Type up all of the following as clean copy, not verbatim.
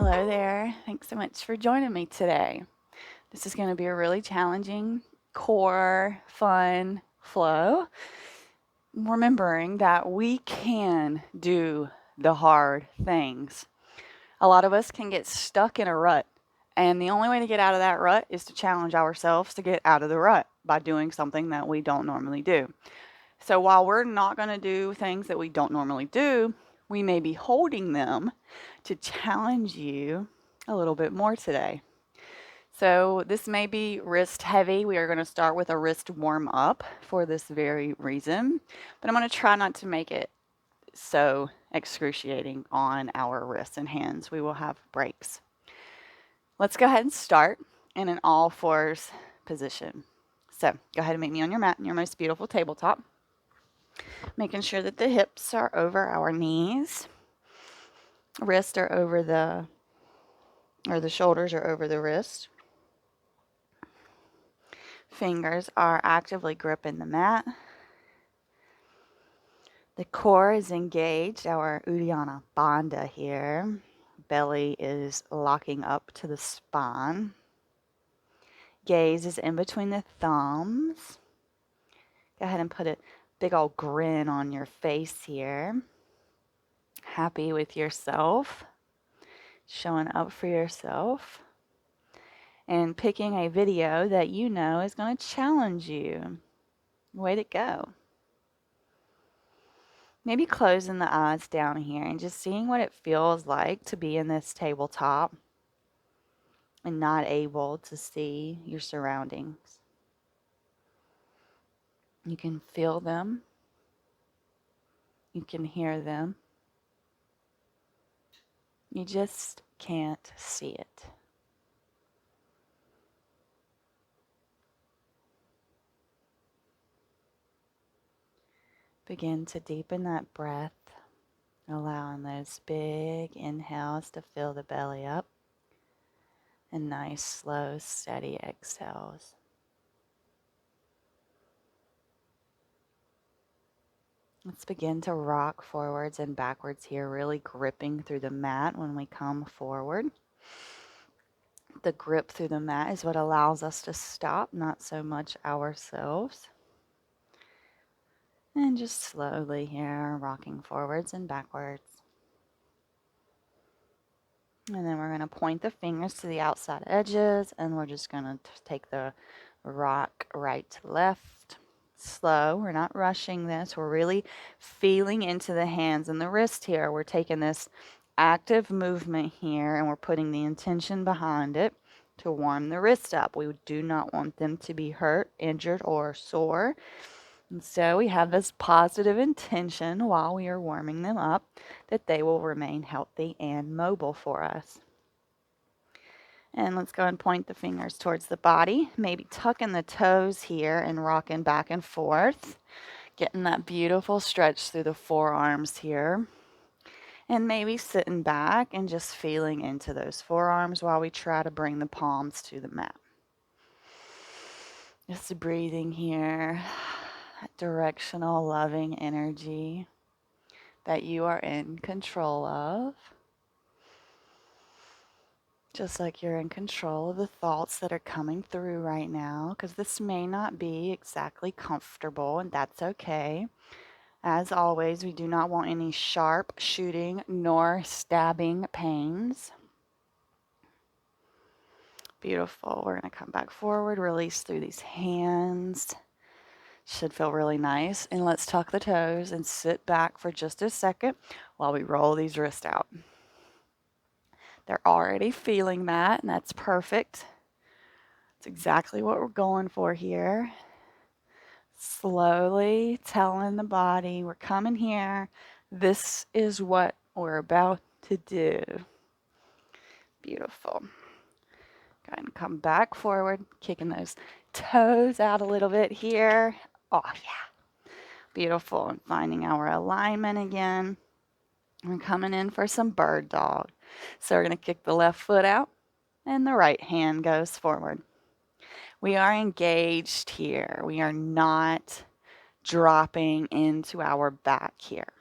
Hello there. Thanks so much for joining me today. This is going to be a really challenging core, fun flow. Remembering that we can do the hard things. A lot of us can get stuck in a rut, and the only way to get out of that rut is to challenge ourselves to get out of the rut by doing something that we don't normally do. So while we're not going to do things that we don't normally do, we may be holding them to challenge you a little bit more today. So this may be wrist heavy. We are going to start with a wrist warm up for this very reason, but I'm going to try not to make it so excruciating on our wrists and hands. We will have breaks. Let's go ahead and start in an all fours position. So go ahead and meet me on your mat in your most beautiful tabletop, making sure that the hips are over our knees, wrists are over the shoulders are over the wrist. Fingers are actively gripping the mat. The core is engaged, our Uddiyana Bandha here. Belly is locking up to the spine. Gaze is in between the thumbs. Go ahead and put a big old grin on your face here. Happy with yourself. Showing up for yourself. And picking a video that you know is going to challenge you. Way to go. Maybe closing the eyes down here and just seeing what it feels like to be in this tabletop and not able to see your surroundings. You can feel them. You can hear them. You just can't see it. Begin to deepen that breath, allowing those big inhales to fill the belly up and nice, slow, steady exhales. Let's begin to rock forwards and backwards here, really gripping through the mat when we come forward. The grip through the mat is what allows us to stop, not so much ourselves. And just slowly here, rocking forwards and backwards. And then we're going to point the fingers to the outside edges, and we're just going to take the rock right to left. Slow. We're not rushing this. We're really feeling into the hands and the wrist here. We're taking this active movement here, and we're putting the intention behind it to warm the wrist up. We do not want them to be hurt, injured, or sore. And so we have this positive intention while we are warming them up that they will remain healthy and mobile for us. And let's go and point the fingers towards the body, maybe tucking the toes here and rocking back and forth, getting that beautiful stretch through the forearms here. And maybe sitting back and just feeling into those forearms while we try to bring the palms to the mat. Just breathing here. That directional, loving energy that you are in control of. Just like you're in control of the thoughts that are coming through right now, because this may not be exactly comfortable, and that's okay. As always, we do not want any sharp shooting nor stabbing pains. Beautiful. We're going to come back forward, release through these hands. Should feel really nice. And let's tuck the toes and sit back for just a second while we roll these wrists out. They're already feeling that, and that's perfect. It's exactly what we're going for here. Slowly telling the body, we're coming here. This is what we're about to do. Beautiful. Go ahead and come back forward, kicking those toes out a little bit here. Oh, yeah. Beautiful. And finding our alignment again. We're coming in for some bird dog. So we're going to kick the left foot out and the right hand goes forward. We are engaged here. We are not dropping into our back here.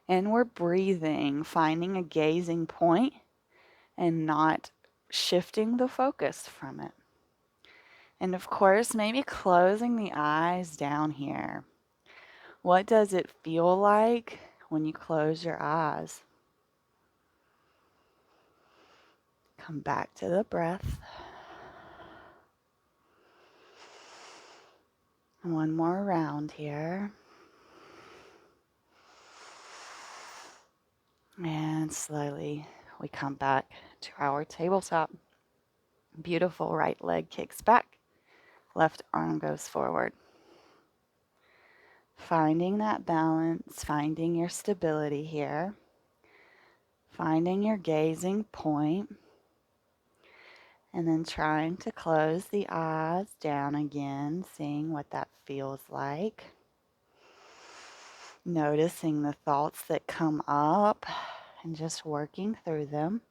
And we're breathing, finding a gazing point and not shifting the focus from it. And of course, maybe closing the eyes down here. What does it feel like when you close your eyes? Come back to the breath. One more round here. And slowly we come back to our tabletop. Beautiful. Right leg kicks back. Left arm goes forward. Finding that balance, finding your stability here. Finding your gazing point. And then trying to close the eyes down again, seeing what that feels like. Noticing the thoughts that come up and just working through them.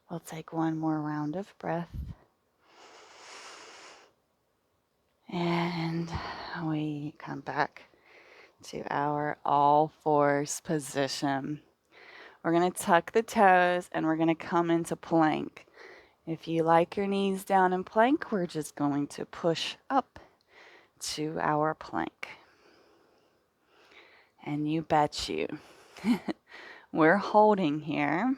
We'll take one more round of breath. And we come back to our all fours position. We're going to tuck the toes and we're going to come into plank. If you like your knees down in plank, we're just going to push up to our plank. And you bet you, we're holding here.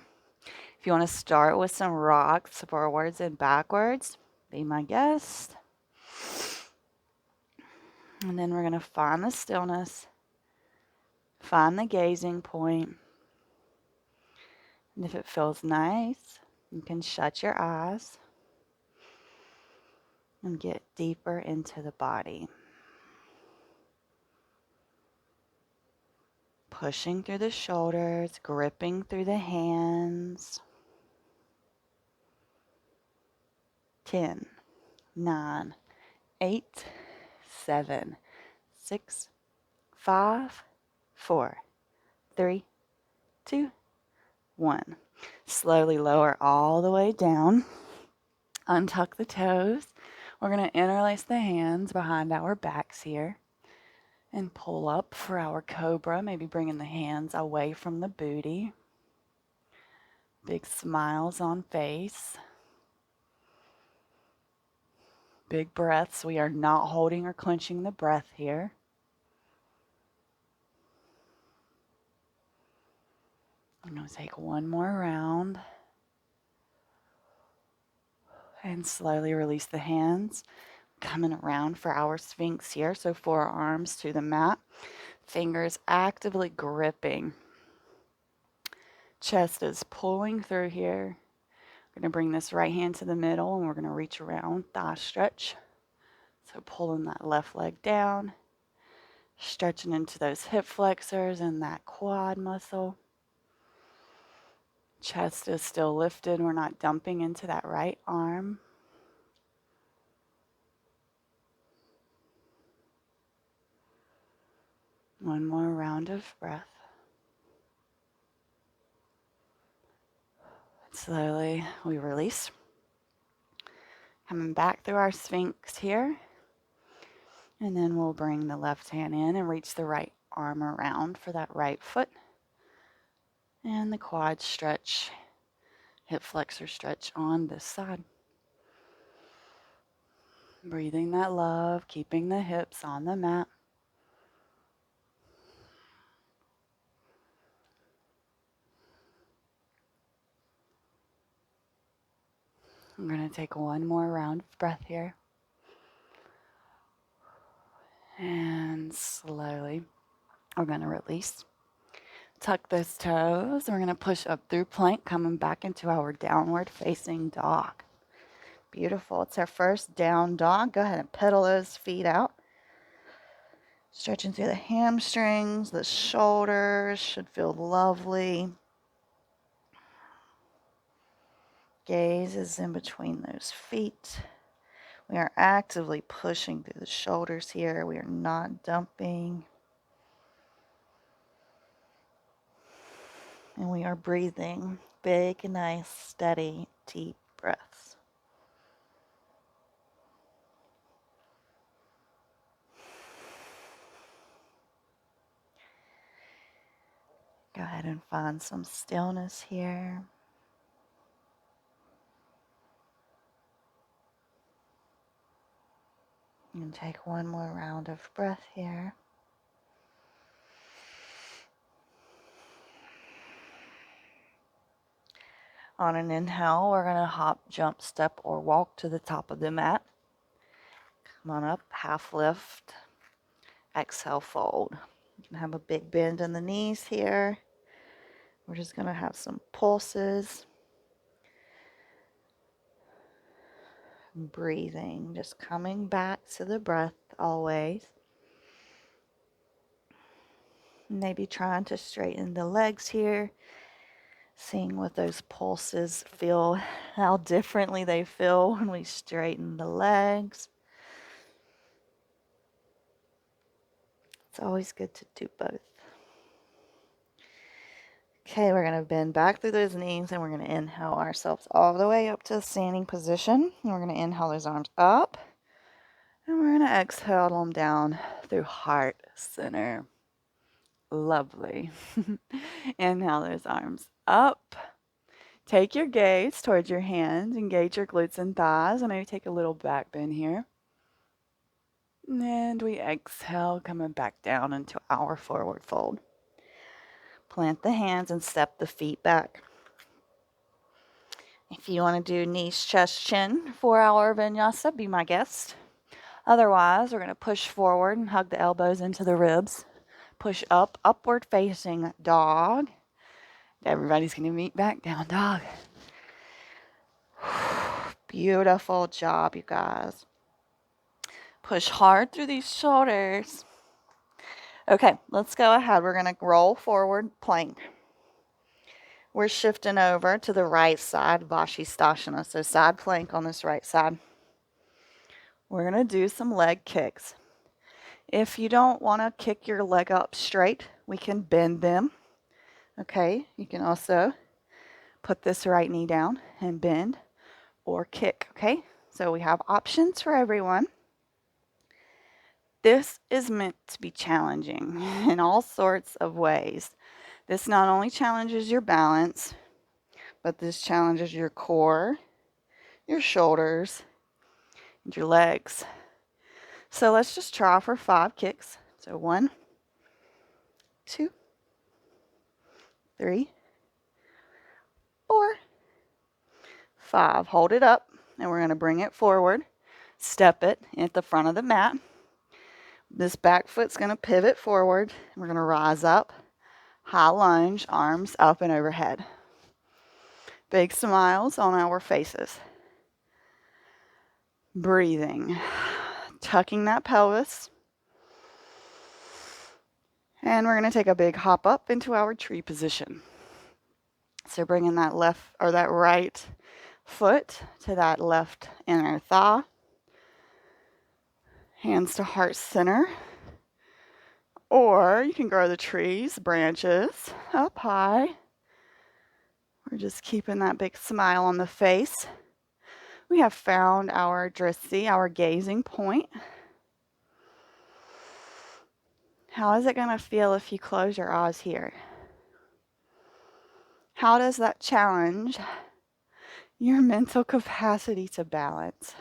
If you want to start with some rocks forwards and backwards, be my guest. And then we're going to find the stillness, find the gazing point. And if it feels nice, you can shut your eyes and get deeper into the body. Pushing through the shoulders, gripping through the hands. 10, 9, 8, 7, 6, 5, 4, 3, 2, 1. Slowly lower all the way down. Untuck the toes. We're going to interlace the hands behind our backs here and pull up for our cobra, maybe bringing the hands away from the booty. Big smiles on face. Big breaths. We are not holding or clenching the breath here. I'm going to take one more round and slowly release the hands. Coming around for our Sphinx here. So forearms to the mat. Fingers actively gripping. Chest is pulling through here. We're going to bring this right hand to the middle and we're going to reach around, thigh stretch. So pulling that left leg down. Stretching into those hip flexors and that quad muscle. Chest is still lifted. We're not dumping into that right arm. One more round of breath. Slowly we release. Coming back through our Sphinx here. And then we'll bring the left hand in and reach the right arm around for that right foot. And the quad stretch, hip flexor stretch on this side. Breathing that love, keeping the hips on the mat. I'm going to take one more round of breath here. And slowly, we're going to release. Tuck those toes. We're going to push up through plank, coming back into our downward facing dog. Beautiful. It's our first down dog. Go ahead and pedal those feet out. Stretching through the hamstrings, the shoulders should feel lovely. Gaze is in between those feet. We are actively pushing through the shoulders here. We are not dumping. And we are breathing big, nice, steady, deep breaths. Go ahead and find some stillness here. And take one more round of breath here. On an inhale, we're going to hop, jump, step, or walk to the top of the mat. Come on up, half lift. Exhale, fold. You can have a big bend in the knees here. We're just going to have some pulses. Breathing, just coming back to the breath always. Maybe trying to straighten the legs here. Seeing what those pulses feel, how differently they feel when we straighten the legs. It's always good to do both. Okay, we're going to bend back through those knees and we're going to inhale ourselves all the way up to a standing position. And we're going to inhale those arms up. And we're going to exhale them down through heart center. Lovely. Inhale those arms up. Take your gaze towards your hands. Engage your glutes and thighs. And maybe take a little back bend here. And we exhale, coming back down into our forward fold. Plant the hands and step the feet back. If you want to do knees, chest, chin, 4-hour Vinyasa, be my guest. Otherwise, we're going to push forward and hug the elbows into the ribs. Push up, upward facing dog. Everybody's going to meet back, down dog. Beautiful job, you guys. Push hard through these shoulders. Okay, let's go ahead. We're going to roll forward, plank. We're shifting over to the right side, Vashisthasana, so side plank on this right side. We're going to do some leg kicks. If you don't want to kick your leg up straight, we can bend them. Okay, you can also put this right knee down and bend or kick. Okay, so we have options for everyone. This is meant to be challenging in all sorts of ways. This not only challenges your balance, but this challenges your core, your shoulders, and your legs. So let's just try for 5 kicks. So 1, 2, 3, 4, 5. Hold it up, and we're going to bring it forward. Step it at the front of the mat. This back foot's going to pivot forward. We're going to rise up. High lunge, arms up and overhead. Big smiles on our faces. Breathing. Tucking that pelvis. And we're going to take a big hop up into our tree position. So bringing that left or that right foot to that left inner thigh. Hands to heart center. Or you can grow the trees, branches up high. We're just keeping that big smile on the face. We have found our drishti, our gazing point. How is it going to feel if you close your eyes here? How does that challenge your mental capacity to balance?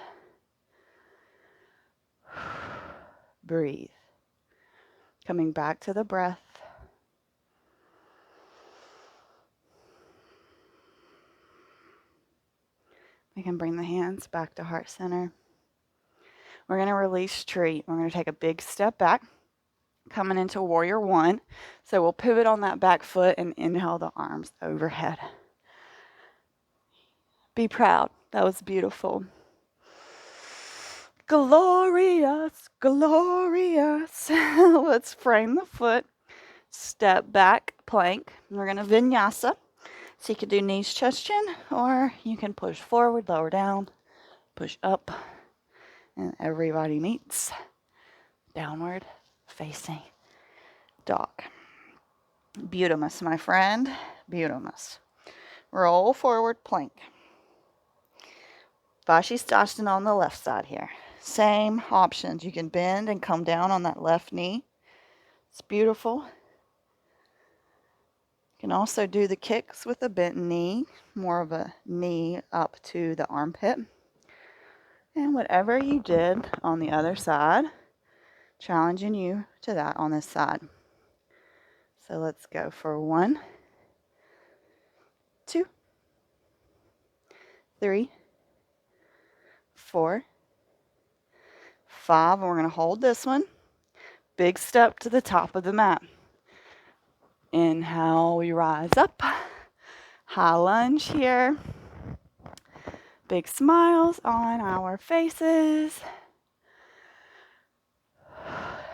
Breathe. Coming back to the breath. We can bring the hands back to heart center. We're going to release tree. We're going to take a big step back, coming into warrior 1. So we'll pivot on that back foot and inhale the arms overhead. Be proud. That was beautiful. Glorious, glorious. Let's frame the foot. Step back, plank. We're going to vinyasa. So you can do knees, chest, chin, or you can push forward, lower down, push up, and everybody meets downward facing dog. Beautimus, my friend. Beautimus. Roll forward, plank. Vashisthasana on the left side here. Same options. You can bend and come down on that left knee. It's beautiful. You can also do the kicks with a bent knee, more of a knee up to the armpit. And whatever you did on the other side, challenging you to that on this side. So let's go for 1, 2, 3, 4, 5. And we're going to hold this one. Big step to the top of the mat. Inhale, we rise up. High lunge here. Big smiles on our faces.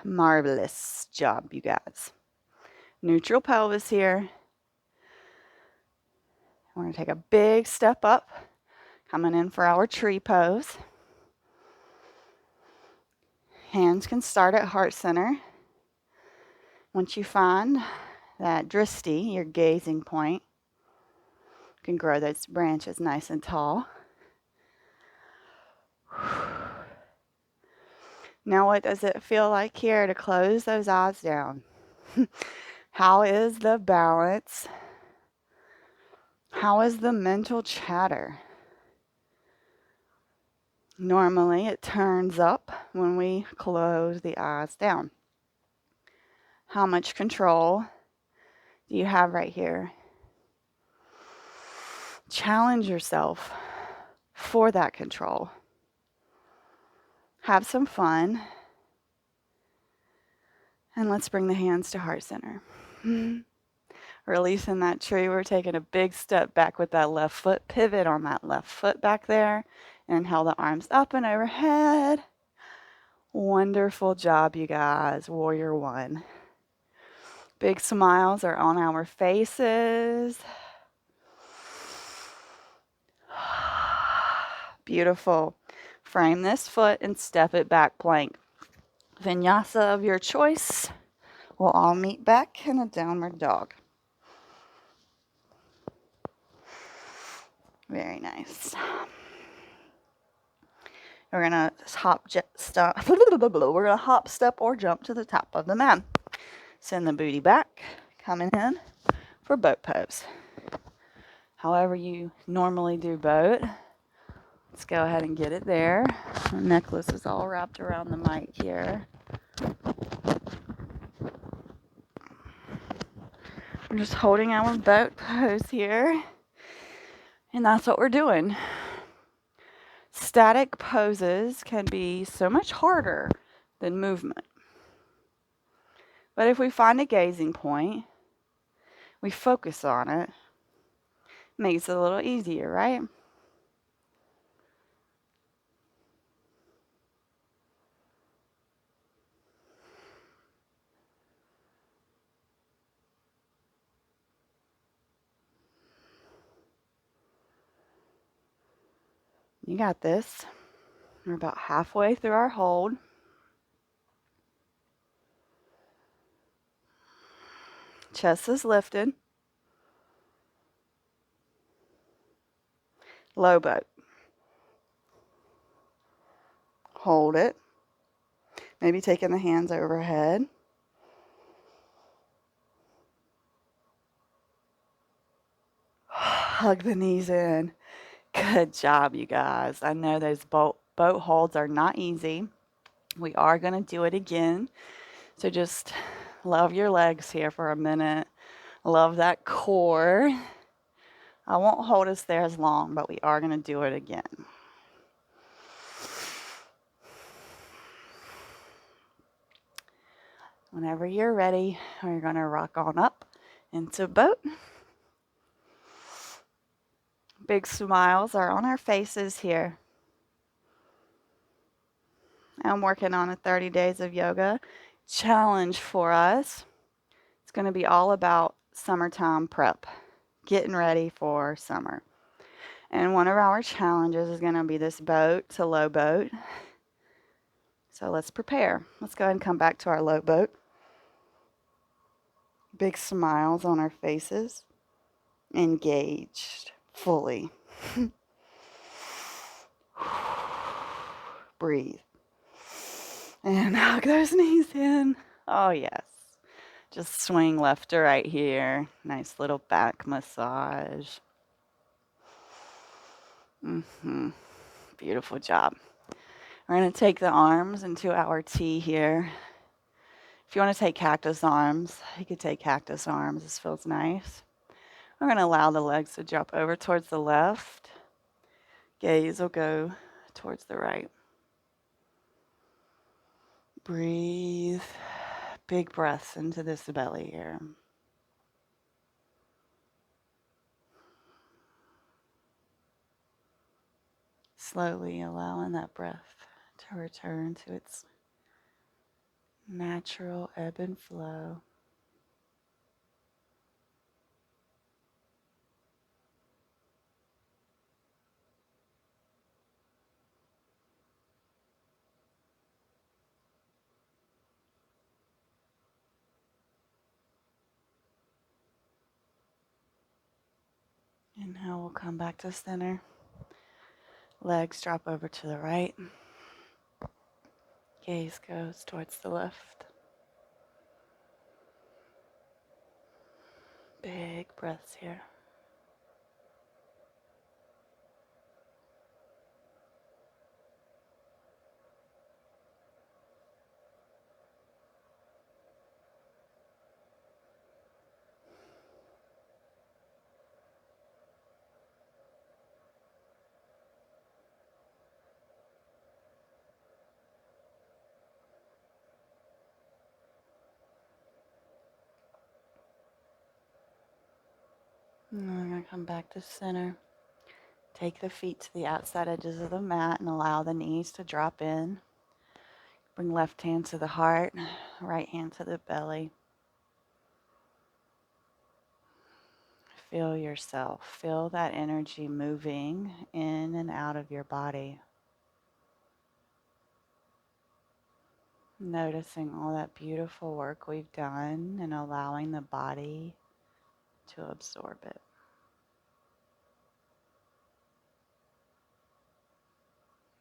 Marvelous job, you guys. Neutral pelvis here. We're going to take a big step up, coming in for our tree pose. Hands can start at heart center. Once you find that drishti, your gazing point, you can grow those branches nice and tall. Now what does it feel like here to close those eyes down? How is the balance? How is the mental chatter? Normally it turns up when we close the eyes down. How much control do you have right here? Challenge yourself for that control. Have some fun. And let's bring the hands to heart center. Releasing that tree. We're taking a big step back with that left foot. Pivot on that left foot back there. Inhale the arms up and overhead. Wonderful job, you guys. Warrior 1. Big smiles are on our faces. Beautiful. Frame this foot and step it back plank. Vinyasa of your choice. We'll all meet back in a downward dog. Very nice. We're gonna hop, step, or jump to the top of the mat. Send the booty back, coming in for boat pose. However you normally do boat. Let's go ahead and get it there. The necklace is all wrapped around the mic here. We're just holding our boat pose here. And that's what we're doing. Static poses can be so much harder than movement. But if we find a gazing point, we focus on it, makes it a little easier, right? You got this. We're about halfway through our hold. Chest is lifted. Low boat. Hold it. Maybe taking the hands overhead. Hug the knees in. Good job, you guys. I know those boat holds are not easy. We are going to do it again. So just love your legs here for a minute. Love that core. I won't hold us there as long, but we are going to do it again. Whenever you're ready, we're going to rock on up into boat. Big smiles are on our faces here. I'm working on a 30 days of yoga challenge for us. It's going to be all about summertime prep, getting ready for summer. And one of our challenges is going to be this boat to low boat. So let's prepare. Let's go ahead and come back to our low boat. Big smiles on our faces. Engaged fully. Breathe. And hug those knees in. Oh, yes. Just swing left to right here. Nice little back massage. Beautiful job. We're going to take the arms into our T here. If you want to take cactus arms, you could take cactus arms. This feels nice. We're going to allow the legs to drop over towards the left. Gaze will go towards the right. Breathe. Big breaths into this belly here. Slowly allowing that breath to return to its natural ebb and flow. Inhale, we'll come back to center. Legs drop over to the right. Gaze goes towards the left. Big breaths here. And then we're going to come back to center. Take the feet to the outside edges of the mat and allow the knees to drop in. Bring left hand to the heart, right hand to the belly. Feel yourself. Feel that energy moving in and out of your body. Noticing all that beautiful work we've done and allowing the body to absorb it.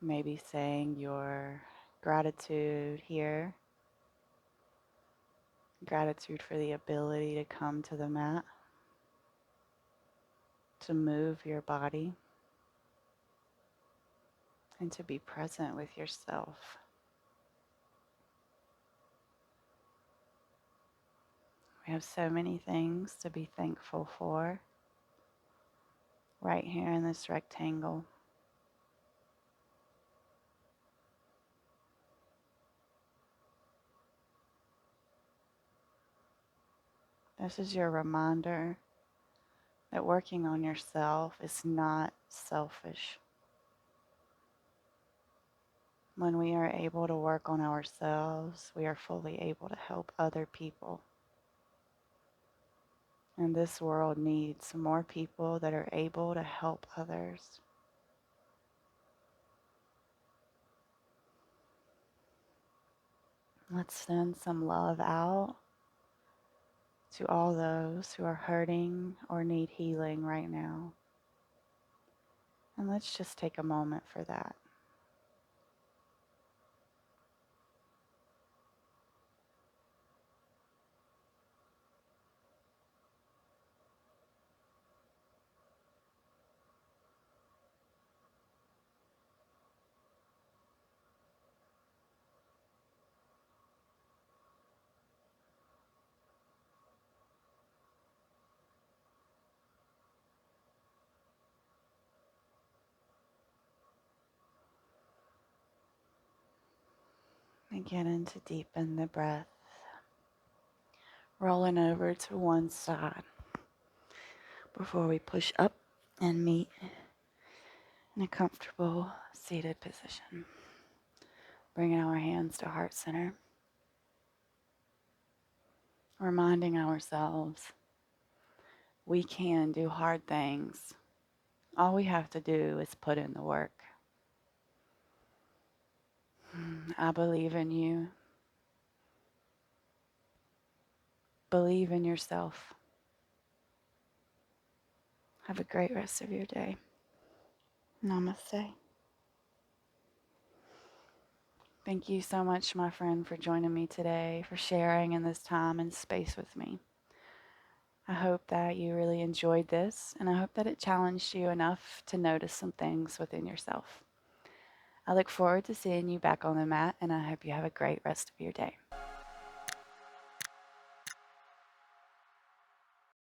Maybe saying your gratitude here. Gratitude for the ability to come to the mat, to move your body, and to be present with yourself. We have so many things to be thankful for right here in this rectangle. This is your reminder that working on yourself is not selfish. When we are able to work on ourselves, we are fully able to help other people. And this world needs more people that are able to help others. Let's send some love out to all those who are hurting or need healing right now. And let's just take a moment for that. Beginning to deepen the breath. Rolling over to one side before we push up and meet in a comfortable seated position. Bringing our hands to heart center. Reminding ourselves we can do hard things. All we have to do is put in the work. I believe in you. Believe in yourself. Have a great rest of your day. Namaste. Thank you so much, my friend, for joining me today, for sharing in this time and space with me. I hope that you really enjoyed this, and I hope that it challenged you enough to notice some things within yourself. I look forward to seeing you back on the mat, and I hope you have a great rest of your day.